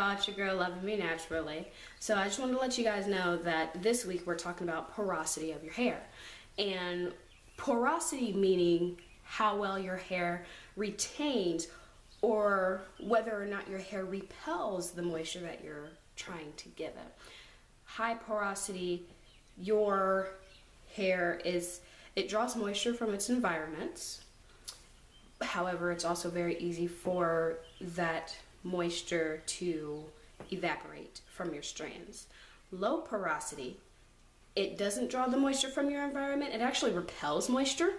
y'all, it's your girl Loving Me Naturally. So I just wanted to let you guys know that this week we're talking about porosity of your hair. And porosity meaning how well your hair retains or whether or not your hair repels the moisture that you're trying to give it. High porosity, your hair it draws moisture from its environments. However, it's also very easy for that moisture to evaporate from your strands. Low porosity, it doesn't draw the moisture from your environment, it actually repels moisture.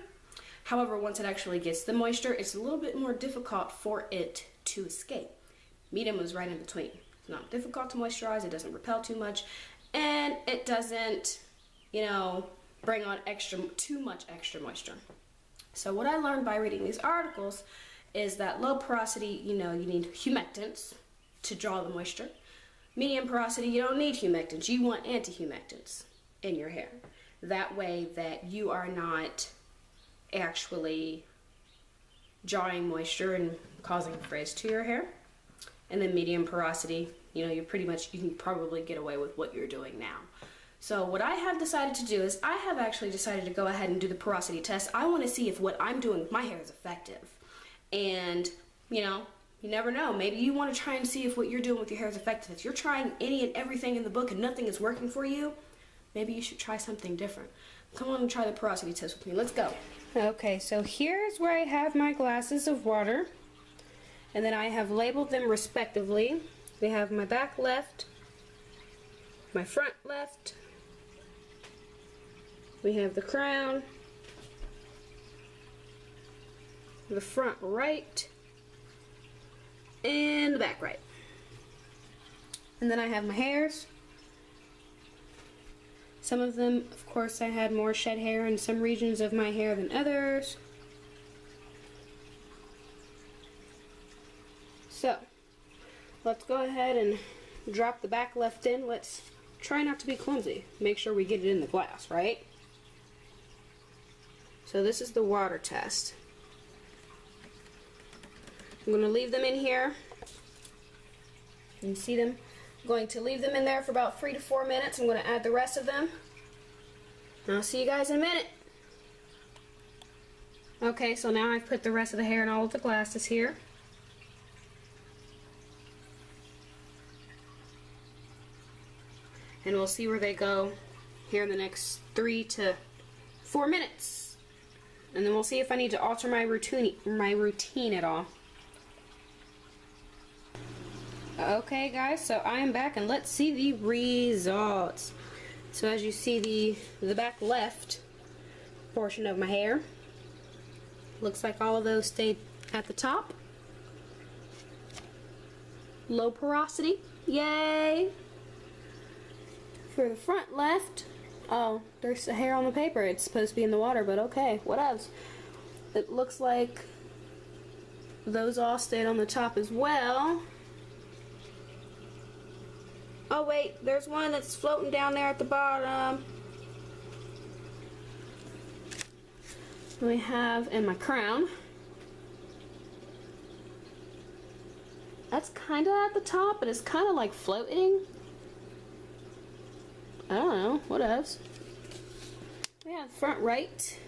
However, once it actually gets the moisture, it's a little bit more difficult for it to escape. Medium is right in between. It's not difficult to moisturize, it doesn't repel too much, and it doesn't, bring on too much extra moisture. So what I learned by reading these articles is that low porosity, you need humectants to draw the moisture. Medium porosity, you don't need humectants. You want anti-humectants in your hair. That way that you are not actually drawing moisture and causing frizz to your hair. And then medium porosity, you can probably get away with what you're doing now. So what I have decided to do is I have actually decided to go ahead and do the porosity test. I want to see if what I'm doing with my hair is effective. And, you never know. Maybe you want to try and see if what you're doing with your hair is effective. If you're trying any and everything in the book and nothing is working for you, maybe you should try something different. Come on and try the porosity test with me. Let's go. Okay, so here's where I have my glasses of water. And then I have labeled them respectively. We have my back left, my front left, we have the crown, the front right, and the back right. And then I have my hairs. Some of them, of course, I had more shed hair in some regions of my hair than others. So, let's go ahead and drop the back left in. Let's try not to be clumsy. Make sure we get it in the glass, right? So this is the water test. I'm going to leave them in here. You can see them. I'm going to leave them in there for about 3 to 4 minutes. I'm going to add the rest of them. And I'll see you guys in a minute. Okay, so now I've put the rest of the hair in all of the glasses here. And we'll see where they go here in the next 3 to 4 minutes. And then we'll see if I need to alter my routine at all. Okay guys, so I am back and let's see the results. So as you see the back left portion of my hair, looks like all of those stayed at the top. Low porosity, yay! For the front left, oh, there's the hair on the paper. It's supposed to be in the water, but okay, what else? It looks like those all stayed on the top as well. Oh wait, there's one that's floating down there at the bottom. We have in my crown. That's kind of at the top, but it's kind of like floating. I don't know, what else? We have front right.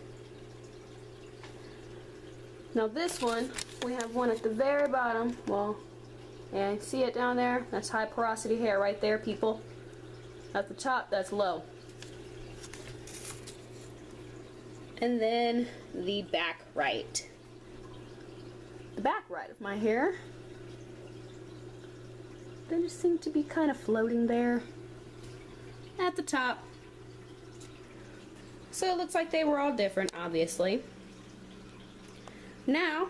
Now this one, we have one at the very bottom. Well, yeah, see it down there? That's high porosity hair right there, people. At the top, that's low. And then the back right. The back right of my hair, they just seem to be kind of floating there at the top. So it looks like they were all different, obviously. Now,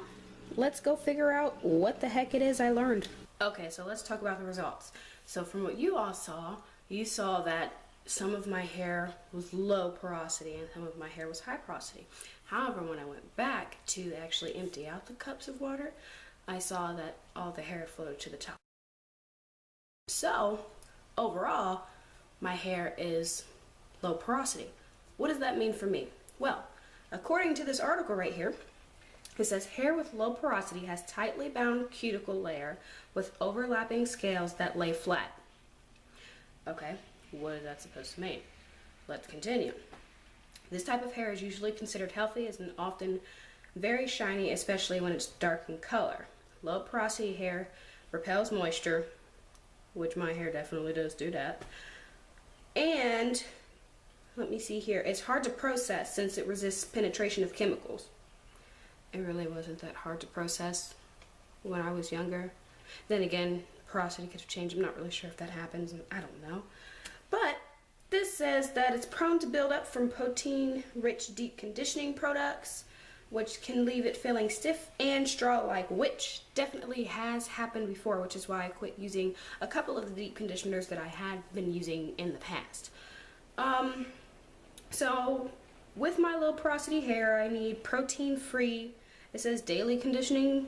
let's go figure out what the heck it is I learned. Okay, so let's talk about the results. So from what you all saw, you saw that some of my hair was low porosity and some of my hair was high porosity. However, when I went back to actually empty out the cups of water, I saw that all the hair floated to the top. So, overall, my hair is low porosity. What does that mean for me? Well, according to this article right here, It says hair with low porosity has tightly bound cuticle layer with overlapping scales that lay flat. Okay, what is that supposed to mean? Let's continue. This type of hair is usually considered healthy and often very shiny, especially when it's dark in color. Low porosity hair repels moisture, which my hair definitely does do that. And let me see here. It's hard to process since it resists penetration of chemicals. It really wasn't that hard to process when I was younger. Then again, porosity could have changed. I'm not really sure if that happens. I don't know. But this says that it's prone to build up from protein-rich deep conditioning products, which can leave it feeling stiff and straw-like, which definitely has happened before, which is why I quit using a couple of the deep conditioners that I had been using in the past. So with my low porosity hair, I need protein-free, it says daily conditioners.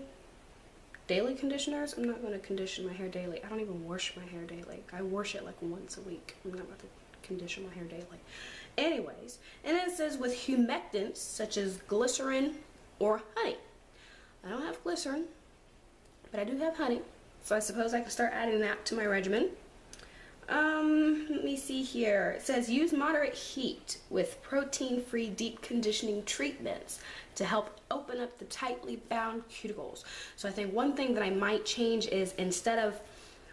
I'm not going to condition my hair daily. I don't even wash my hair daily. I wash it like once a week. I'm not about to condition my hair daily. Anyways, and it says with humectants such as glycerin or honey. I don't have glycerin, but I do have honey. So I suppose I can start adding that to my regimen. Let me see here. It says use moderate heat with protein-free deep conditioning treatments to help open up the tightly bound cuticles. So I think one thing that I might change is instead of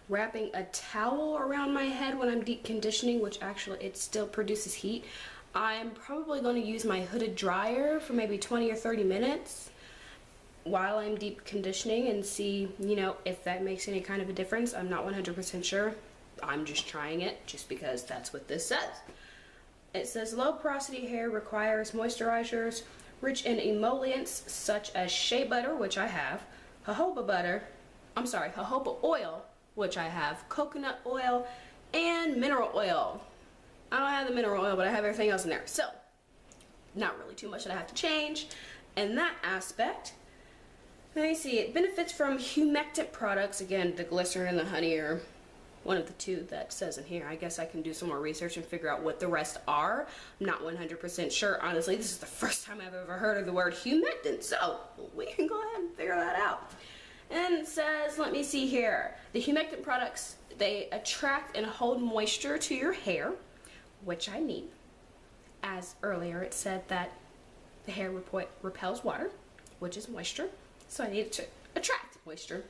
wrapping a towel around my head when I'm deep conditioning, which actually it still produces heat, I'm probably going to use my hooded dryer for maybe 20 or 30 minutes while I'm deep conditioning and see, if that makes any kind of a difference. I'm not 100% sure. I'm just trying it just because that's what this says. It says low porosity hair requires moisturizers rich in emollients such as shea butter, which I have, jojoba oil, which I have, coconut oil, and mineral oil. I don't have the mineral oil, but I have everything else in there. So, not really too much that I have to change in that aspect. Let me see, it benefits from humectant products. Again, the glycerin and the honey are one of the two that says in here. I guess I can do some more research and figure out what the rest are. I'm not 100% sure. Honestly, this is the first time I've ever heard of the word humectant, so we can go ahead and figure that out. And it says, let me see here, the humectant products, they attract and hold moisture to your hair, which I need. As earlier it said that the hair repels water, which is moisture, so I need it to attract moisture.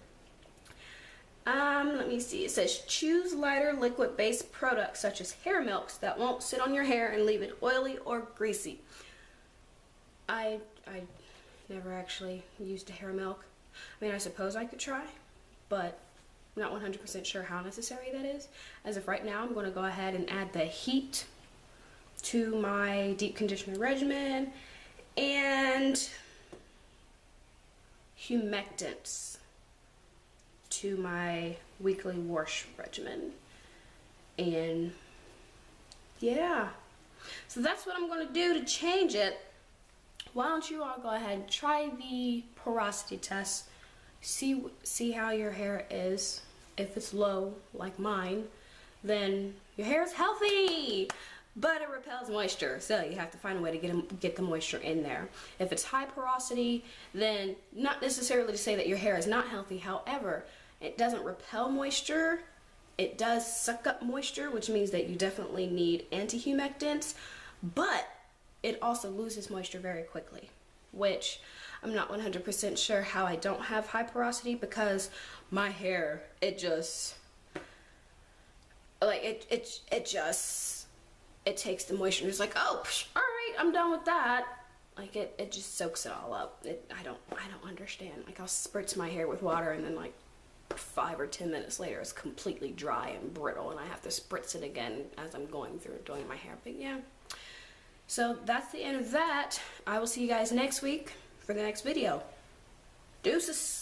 Let me see, it says choose lighter liquid-based products such as hair milks that won't sit on your hair and leave it oily or greasy. I never actually used a hair milk. I mean, I suppose I could try, but I'm not 100% sure how necessary that is. As of right now, I'm going to go ahead and add the heat to my deep conditioner regimen and humectants to my weekly wash regimen. And yeah, so that's what I'm going to do to change it. Why don't you all go ahead and try the porosity test, see how your hair is. If it's low like mine, then your hair is healthy, but it repels moisture, so you have to find a way to get the moisture in there. If it's high porosity, then not necessarily to say that your hair is not healthy. However, it doesn't repel moisture. It does suck up moisture, which means that you definitely need anti-humectants, but it also loses moisture very quickly, which I'm not 100% sure how I don't have high porosity, because my hair, it just, like, it takes the moisture and it's like, oh, all right, I'm done with that. Like, it just soaks it all up. I don't understand. Like, I'll spritz my hair with water and then like 5 or 10 minutes later it's completely dry and brittle and I have to spritz it again as I'm going through doing my hair. But yeah, so that's the end of that. I will see you guys next week for the next video. Deuces.